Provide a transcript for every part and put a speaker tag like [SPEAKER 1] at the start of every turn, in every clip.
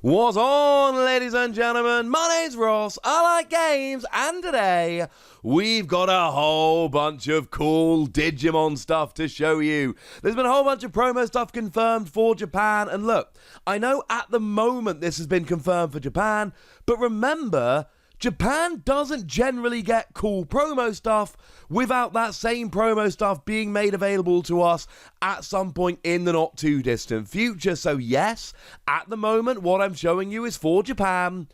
[SPEAKER 1] What's on, ladies and gentlemen? My name's Ross, I like games, and today we've got a whole bunch of cool Digimon stuff to show you. There's been a whole bunch of promo stuff confirmed for Japan, and look, I know at the moment this has been confirmed for Japan, but remember, Japan doesn't generally get cool promo stuff without that same promo stuff being made available to us at some point in the not too distant future. So yes, at the moment what I'm showing you is for Japan,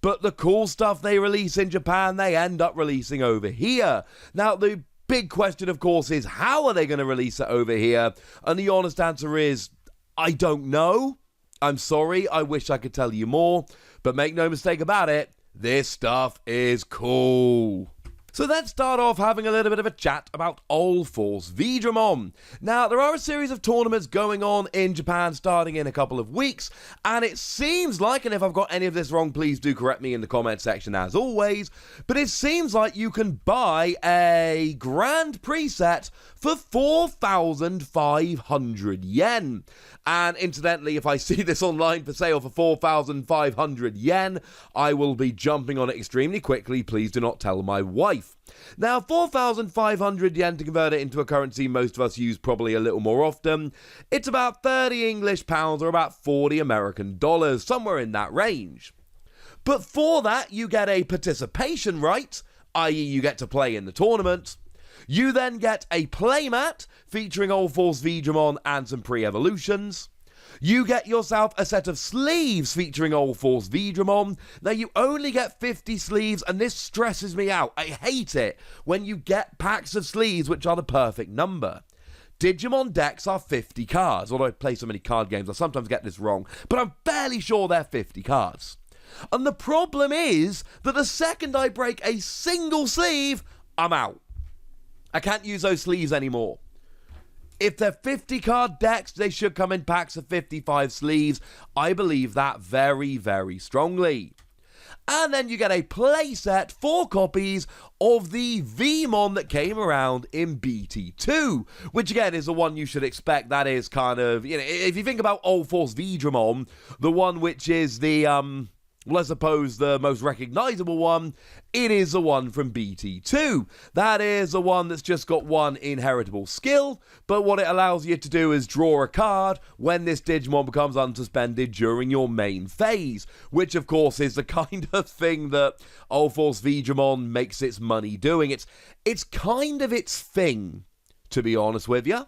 [SPEAKER 1] but the cool stuff they release in Japan they end up releasing over here. Now the big question of course is, how are they going to release it over here? And the honest answer is, I don't know. I'm sorry, I wish I could tell you more, but make no mistake about it, this stuff is cool. So let's start off having a little bit of a chat about UlforceVeedramon. Now, there are a series of tournaments going on in Japan starting in a couple of weeks, and it seems like, and if I've got any of this wrong, please do correct me in the comment section as always, but it seems like you can buy a grand preset for 4,500 yen. And incidentally, if I see this online for sale for 4,500 yen, I will be jumping on it extremely quickly. Please do not tell my wife. Now, 4,500 yen, to convert it into a currency most of us use probably a little more often, it's about 30 English pounds or about 40 American dollars, somewhere in that range. But for that, you get a participation right, i.e. you get to play in the tournament. You then get a playmat featuring UlforceVeedramon and some pre-evolutions. You get yourself a set of sleeves featuring UlforceVeedramon. Now, you only get 50 sleeves, and this stresses me out. I hate it when you get packs of sleeves which are the perfect number. Digimon decks are 50 cards. Although I play so many card games, I sometimes get this wrong, but I'm fairly sure they're 50 cards. And the problem is that the second I break a single sleeve, I'm out. I can't use those sleeves anymore. If they're 50 card decks, they should come in packs of 55 sleeves. I believe that very, very strongly. And then you get a playset, 4 copies of the Vmon that came around in BT2, which again is the one you should expect. That is kind of, you know, if you think about UlforceVeedramon, the one which is the, well, I suppose the most recognizable one, it is the one from BT2. That is the one that's just got one inheritable skill, but what it allows you to do is draw a card when this Digimon becomes unsuspended during your main phase, which of course is the kind of thing that UlforceVeedramon makes its money doing. It's kind of its thing, to be honest with you.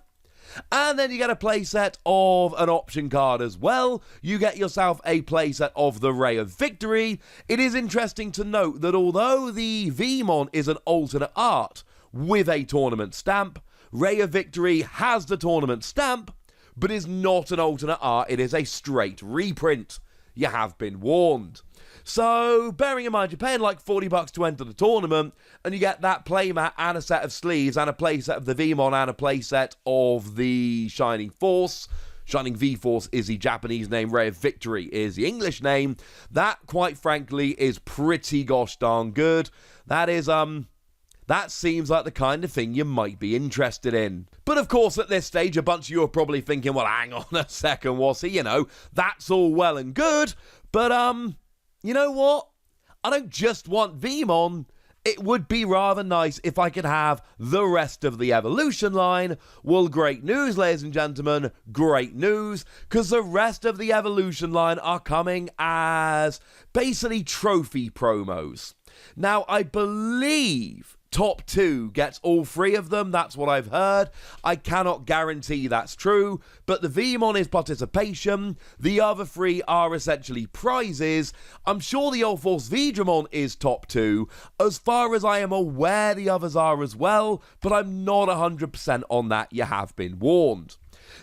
[SPEAKER 1] And then you get a playset of an option card as well. You get yourself a playset of the Ray of Victory. It is interesting to note that although the Vmon is an alternate art with a tournament stamp, Ray of Victory has the tournament stamp, but is not an alternate art. It is a straight reprint. You have been warned. So, bearing in mind, you're paying like $40 to enter the tournament, and you get that playmat and a set of sleeves, and a playset of the Vmon, and a playset of the Shining Force. Shining V-Force is the Japanese name, Ray of Victory is the English name. That, quite frankly, is pretty gosh darn good. That is, that seems like the kind of thing you might be interested in. But of course, at this stage, a bunch of you are probably thinking, well, hang on a second, Wassy, you know, that's all well and good, but, you know what? I don't just want Vmon. It would be rather nice if I could have the rest of the evolution line. Well, great news, ladies and gentlemen. Great news, because the rest of the evolution line are coming as basically trophy promos. Now, I believe top 2 gets all 3 of them. That's what I've heard. I cannot guarantee that's true, but the Vmon is participation. The other 3 are essentially prizes. I'm sure the UlforceVeedramon is top 2. As far as I am aware, the others are as well, but I'm not 100% on that. You have been warned.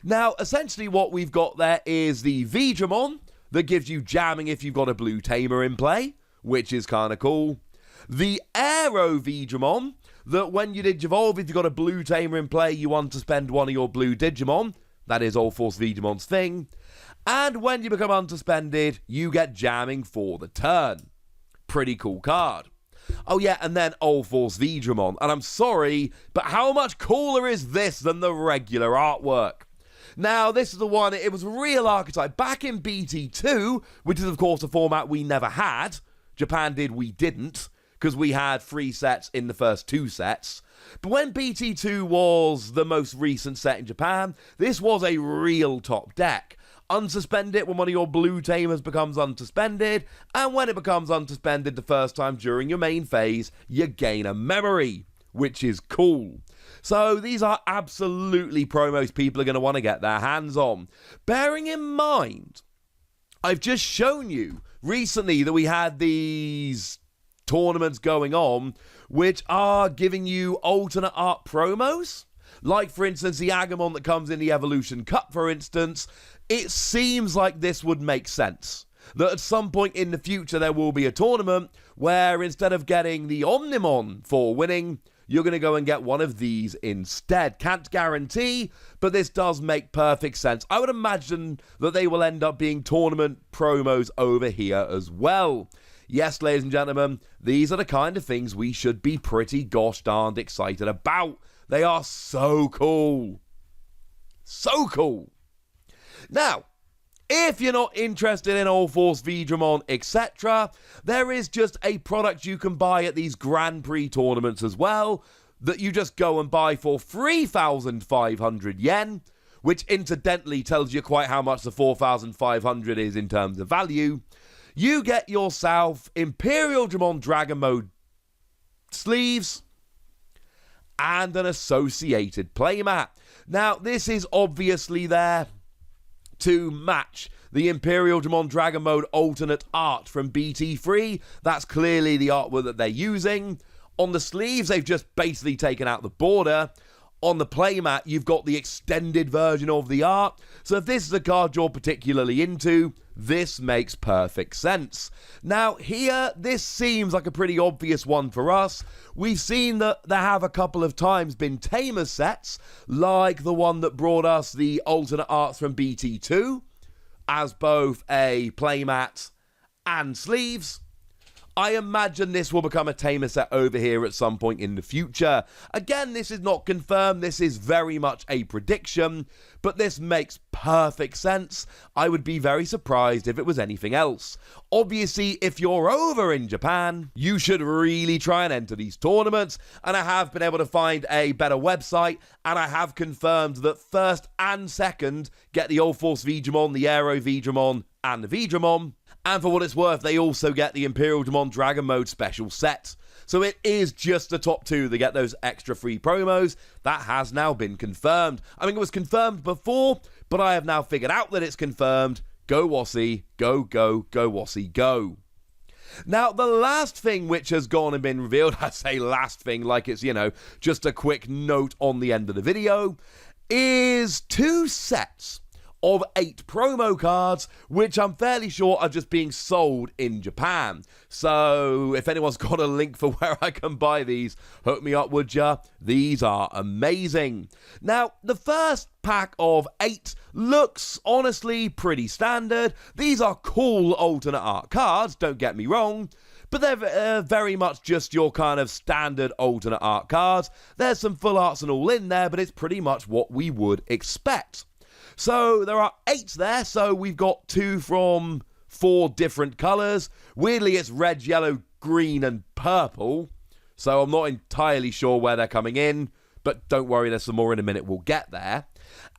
[SPEAKER 1] Now, essentially what we've got there is the Veedramon that gives you jamming if you've got a blue tamer in play, which is kind of cool. The UlforceVeedramon, that when you Digivolve, if you've got a blue tamer in play, you want to spend one of your blue Digimon. That is UlforceVeedramon's thing. And when you become unsuspended, you get jamming for the turn. Pretty cool card. Oh yeah, and then UlforceVeedramon. And I'm sorry, but how much cooler is this than the regular artwork? Now, this is the one, it was a real archetype. Back in BT2, which is, of course, a format we never had. Japan did, we didn't, because we had 3 sets in the first 2 sets. But when BT2 was the most recent set in Japan, this was a real top deck. Unsuspend it when one of your blue tamers becomes unsuspended, and when it becomes unsuspended the first time during your main phase, you gain a memory, which is cool. So these are absolutely promos people are going to want to get their hands on. Bearing in mind, I've just shown you recently that we had these tournaments going on which are giving you alternate art promos. Like, for instance, the Agumon that comes in the Evolution Cup, for instance. It seems like this would make sense. That at some point in the future there will be a tournament where instead of getting the Omnimon for winning, you're going to go and get one of these instead. Can't guarantee, but this does make perfect sense. I would imagine that they will end up being tournament promos over here as well. Yes, ladies and gentlemen, these are the kind of things we should be pretty gosh darned excited about. They are so cool. So cool. Now, if you're not interested in UlforceVeedramon, etc., there is just a product you can buy at these Grand Prix tournaments as well, that you just go and buy for 3,500 yen, which incidentally tells you quite how much the 4,500 is in terms of value. You get yourself Imperialdramon Dragon Mode sleeves and an associated playmat. Now, this is obviously there to match the Imperialdramon Dragon Mode alternate art from BT3. That's clearly the artwork that they're using. On the sleeves, they've just basically taken out the border. On the playmat, you've got the extended version of the art. So if this is a card you're particularly into, this makes perfect sense. Now, here, this seems like a pretty obvious one for us. We've seen that there have a couple of times been Tamer sets, like the one that brought us the alternate arts from BT2, as both a playmat and sleeves. I imagine this will become a Tamer set over here at some point in the future. Again, this is not confirmed, this is very much a prediction, but this makes perfect sense. I would be very surprised if it was anything else. Obviously, if you're over in Japan, you should really try and enter these tournaments, and I have been able to find a better website, and I have confirmed that first and second get the UlforceVeedramon, the AeroVeedramon, and the Veedramon. And for what it's worth, they also get the Imperialdramon Dragon Mode special set. So it is just the top 2 that get those extra free promos. That has now been confirmed. I mean, it was confirmed before, but I have now figured out that it's confirmed. Go Wossie, go, go, go Wossie, go. Now, the last thing which has gone and been revealed, I say last thing like it's, just a quick note on the end of the video, is 2 sets of 8 promo cards, which I'm fairly sure are just being sold in Japan. So if anyone's got a link for where I can buy these, hook me up, would ya? These are amazing. Now, the first pack of 8 looks honestly pretty standard. These are cool alternate art cards, don't get me wrong, but they're very much just your kind of standard alternate art cards. There's some full arts and all in there, but it's pretty much what we would expect. So there are 8 there, so we've got 2 from 4 different colours. Weirdly, it's red, yellow, green and purple, so I'm not entirely sure where they're coming in, but don't worry, there's some more in a minute, we'll get there.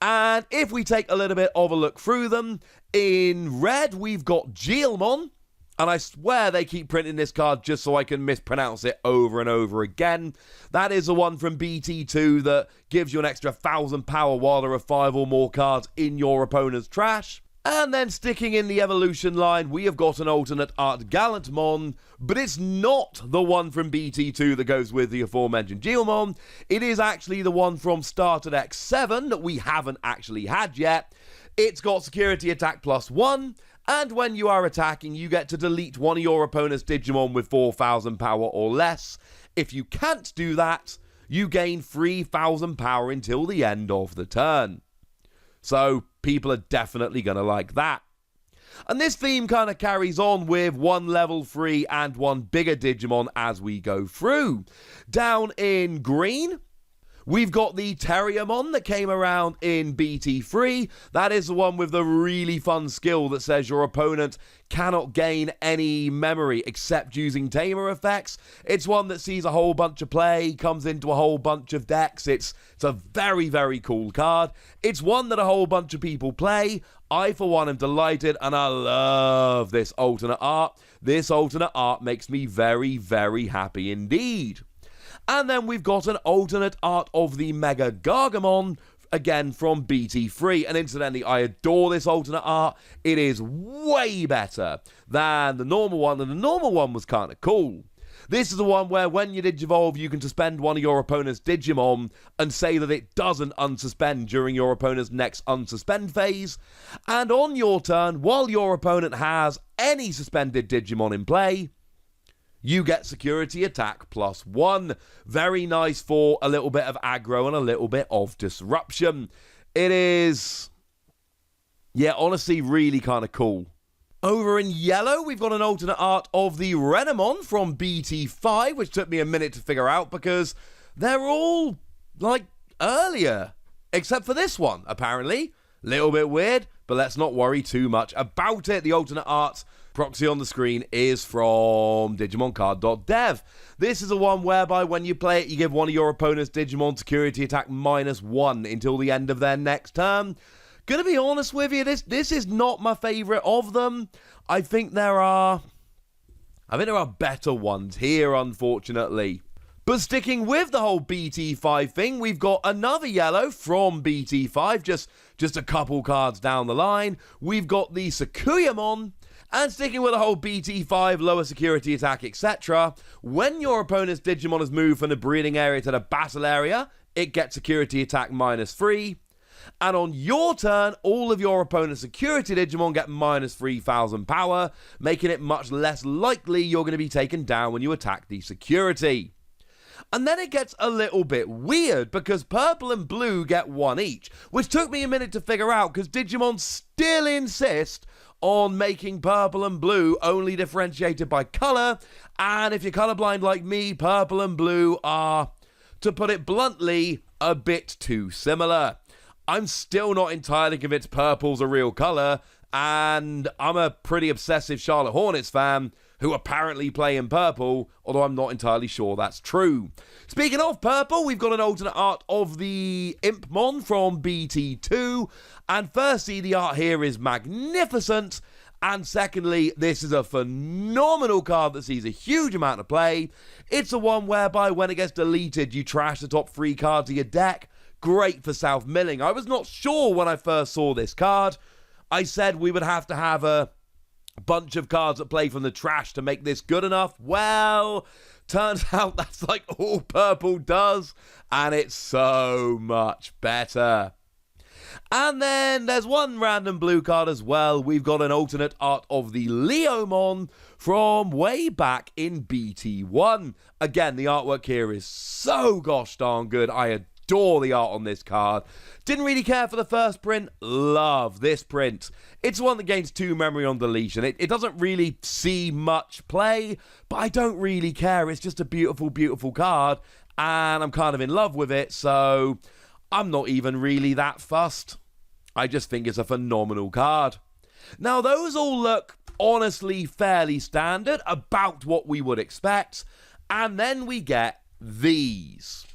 [SPEAKER 1] And if we take a little bit of a look through them, in red we've got Digimon, and I swear they keep printing this card just so I can mispronounce it over and over again. That is the one from BT2 that gives you an extra 1,000 power while there are 5 or more cards in your opponent's trash. And then sticking in the evolution line, we have got an alternate art Gallantmon, but it's not the one from BT2 that goes with the aforementioned Geomon. It is actually the one from Starter Deck 7 that we haven't actually had yet. It's got security attack +1, and when you are attacking, you get to delete one of your opponent's Digimon with 4,000 power or less. If you can't do that, you gain 3,000 power until the end of the turn. So people are definitely going to like that. And this theme kind of carries on with 1 level 3 and 1 bigger Digimon as we go through. Down in green, We've got the Terriermon that came around in BT3. That is the one with the really fun skill that says your opponent cannot gain any memory except using Tamer effects. It's one that sees a whole bunch of play, comes into a whole bunch of decks. It's a very, very cool card. It's one that a whole bunch of people play. I, for one, am delighted, and I love this alternate art. This alternate art makes me very, very happy indeed. And then we've got an alternate art of the Mega Gargamon, again from BT3. And incidentally, I adore this alternate art. It is way better than the normal one, and the normal one was kind of cool. This is the one where when you Digivolve, you can suspend one of your opponent's Digimon and say that it doesn't unsuspend during your opponent's next unsuspend phase. And on your turn, while your opponent has any suspended Digimon in play, you get security attack +1. Very nice for a little bit of aggro and a little bit of disruption. It is, yeah, honestly, really kind of cool. Over in yellow, we've got an alternate art of the Renamon from BT5, which took me a minute to figure out because they're all, like, earlier. Except for this one, apparently. Little bit weird, but let's not worry too much about it. The alternate art proxy on the screen is from DigimonCard.dev. This is a one whereby when you play it, you give one of your opponent's Digimon security attack -1 until the end of their next turn. Gonna be honest with you, this is not my favourite of them. I think there are better ones here, unfortunately. But sticking with the whole BT5 thing, we've got another yellow from BT5, just a couple cards down the line. We've got the Sakuyamon. And sticking with the whole BT5, lower security attack, etc., when your opponent's Digimon has moved from the breeding area to the battle area, it gets security attack -3. And on your turn, all of your opponent's security Digimon get -3,000 power, making it much less likely you're going to be taken down when you attack the security. And then it gets a little bit weird because purple and blue get 1 each, which took me a minute to figure out because Digimon still insist on making purple and blue only differentiated by colour, and if you're colourblind like me, purple and blue are, to put it bluntly, a bit too similar. I'm still not entirely convinced purple's a real colour, and I'm a pretty obsessive Charlotte Hornets fan who apparently play in purple, although I'm not entirely sure that's true. Speaking of purple, we've got an alternate art of the Impmon from BT2, and firstly, the art here is magnificent, and secondly, this is a phenomenal card that sees a huge amount of play. It's a one whereby when it gets deleted, you trash the top 3 cards of your deck. Great for self-milling. I was not sure when I first saw this card. I said we would have to have a bunch of cards that play from the trash to make this good enough. Well, turns out that's like all purple does, and it's so much better. And then there's one random blue card as well. We've got an alternate art of the Leomon from way back in BT1. Again, the artwork here is so gosh darn good. I adore the art on this card. Didn't really care for the first print. Love this print. It's one that gains 2 memory on deletion. It doesn't really see much play, but I don't really care. It's just a beautiful, beautiful card, and I'm kind of in love with it, so I'm not even really that fussed. I just think it's a phenomenal card. Now, those all look honestly fairly standard, about what we would expect, and then we get these.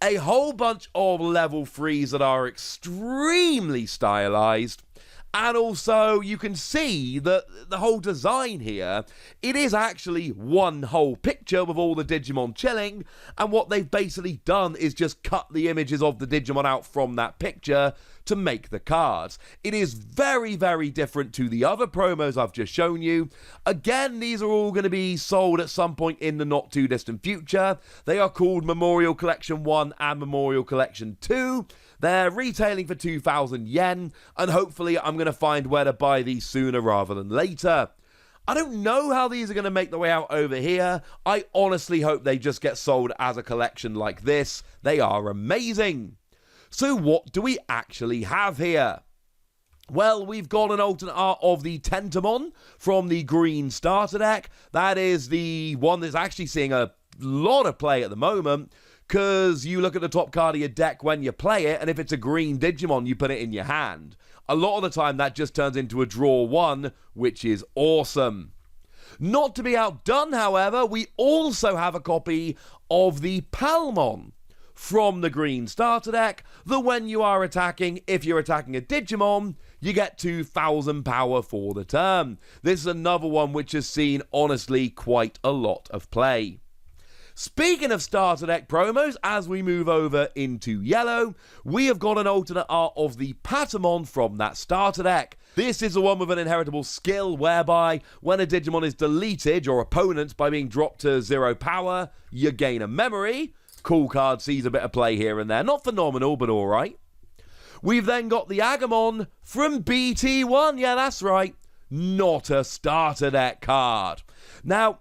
[SPEAKER 1] A whole bunch of level 3s that are extremely stylized, and also you can see that the whole design here, it is actually one whole picture with all the Digimon chilling, and what they've basically done is just cut the images of the Digimon out from that picture to make the cards. It is very, very different to the other promos I've just shown you. Again, these are all going to be sold at some point in the not too distant future. They are called Memorial Collection 1 and Memorial Collection 2. They're retailing for 2,000 yen, and hopefully I'm going to find where to buy these sooner rather than later. I don't know how these are going to make their way out over here. I honestly hope they just get sold as a collection like this. They are amazing. So what do we actually have here? Well, we've got an alternate art of the Tentamon from the green starter deck. That is the one that's actually seeing a lot of play at the moment. because you look at the top card of your deck when you play it, and if it's a green Digimon, you put it in your hand. A lot of the time, that just turns into a draw 1, which is awesome. Not to be outdone, however, we also have a copy of the Palmon from the green starter deck, that when you are attacking, if you're attacking a Digimon, you get 2,000 power for the turn. This is another one which has seen, honestly, quite a lot of play. Speaking of starter deck promos, as we move over into yellow, we have got an alternate art of the Patamon from that starter deck. This is the one with an inheritable skill whereby when a Digimon is deleted, your opponent, by being dropped to 0 power, you gain a memory. Cool card, sees a bit of play here and there. Not phenomenal, but alright. We've then got the Agamon from BT1. Yeah, that's right. Not a starter deck card. Now,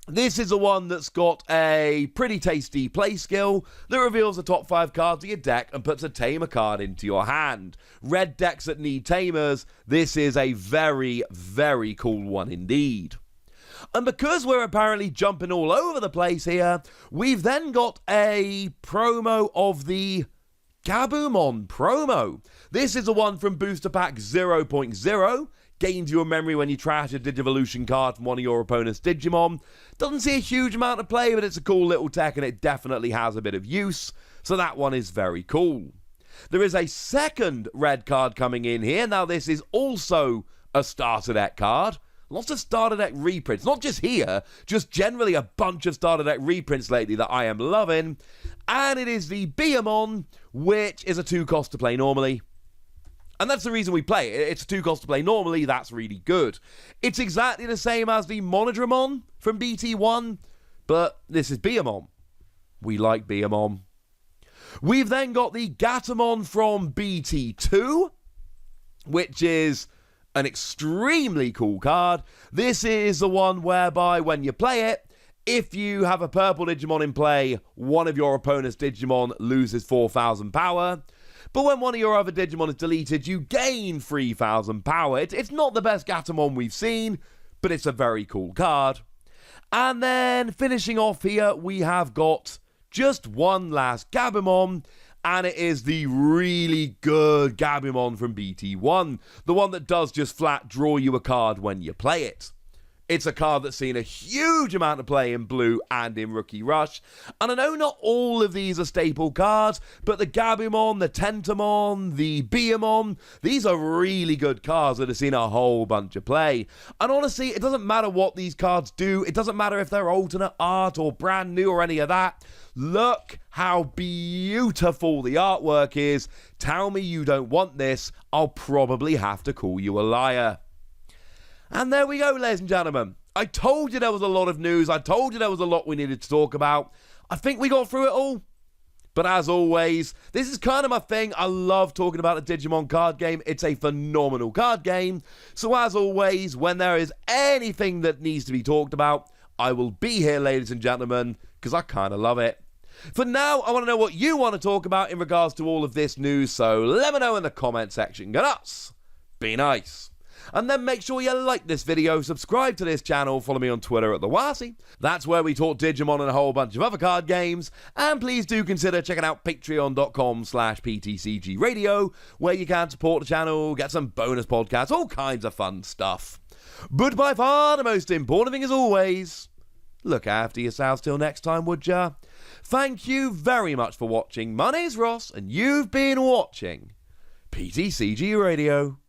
[SPEAKER 1] this is the one that's got a pretty tasty play skill that reveals the top 5 cards of your deck and puts a tamer card into your hand. Red decks that need tamers, this is a very, very cool one indeed. And because we're apparently jumping all over the place here, we've then got a promo of the Gabumon promo. This is the one from Booster Pack 0.0. Gains you a memory when you trash a Digivolution card from one of your opponent's Digimon. Doesn't see a huge amount of play, but it's a cool little tech and it definitely has a bit of use. So that one is very cool. There is a second red card coming in here. Now this is also a starter deck card. Lots of starter deck reprints, not just here, just generally a bunch of starter deck reprints lately that I am loving. And it is the Beamon, which is a 2 cost to play normally. And that's the reason we play it. It's a 2 cost to play normally, that's really good. It's exactly the same as the Monodramon from BT1, but this is Beamon. We like Beamon. We've then got the Gatomon from BT2, which is an extremely cool card. This is the one whereby when you play it, if you have a purple Digimon in play, one of your opponent's Digimon loses 4,000 power. But when one of your other Digimon is deleted, you gain 3,000 power. It's not the best Gatomon we've seen, but it's a very cool card. And then finishing off here, we have got just one last Gabumon, and it is the really good Gabumon from BT1, the one that does just flat draw you a card when you play it. It's a card that's seen a huge amount of play in Blue and in Rookie Rush, and I know not all of these are staple cards, but the Gabumon, the Tentamon, the Beamon, these are really good cards that have seen a whole bunch of play. And honestly, it doesn't matter what these cards do, it doesn't matter if they're alternate art or brand new or any of that. Look how beautiful the artwork is. Tell me you don't want this, I'll probably have to call you a liar. And there we go, ladies and gentlemen. I told you there was a lot of news. I told you there was a lot we needed to talk about. I think we got through it all. But as always, this is kind of my thing. I love talking about the Digimon card game. It's a phenomenal card game. So as always, when there is anything that needs to be talked about, I will be here, ladies and gentlemen, because I kind of love it. For now, I want to know what you want to talk about in regards to all of this news, so let me know in the comment section. Get us. Be nice. And then make sure you like this video, subscribe to this channel, follow me on Twitter at TheWasi. That's where we talk Digimon and a whole bunch of other card games. And please do consider checking out patreon.com/PTCGradio, where you can support the channel, get some bonus podcasts, all kinds of fun stuff. But by far the most important thing as always, look after yourselves till next time, would ya? Thank you very much for watching. My name's Ross, and you've been watching PTCG Radio.